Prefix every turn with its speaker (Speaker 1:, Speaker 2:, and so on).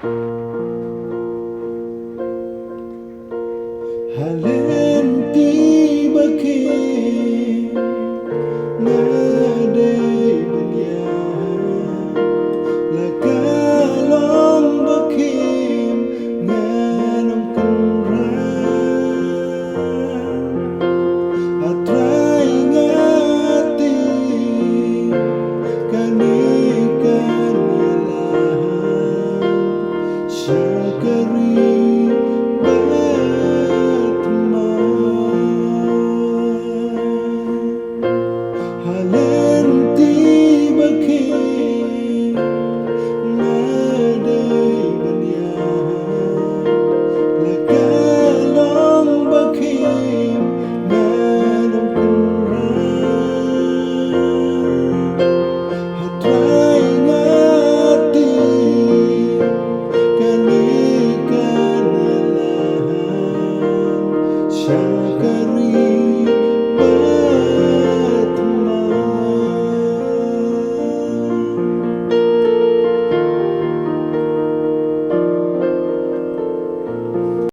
Speaker 1: Halen tiba ke ngadai benya lakalong bakim nganong kunran atrai ngati kanikan ilahan syakari halen tiba ke ngadai benya lakalong bakim nganong kunran hatrai ngati kanikan ilahan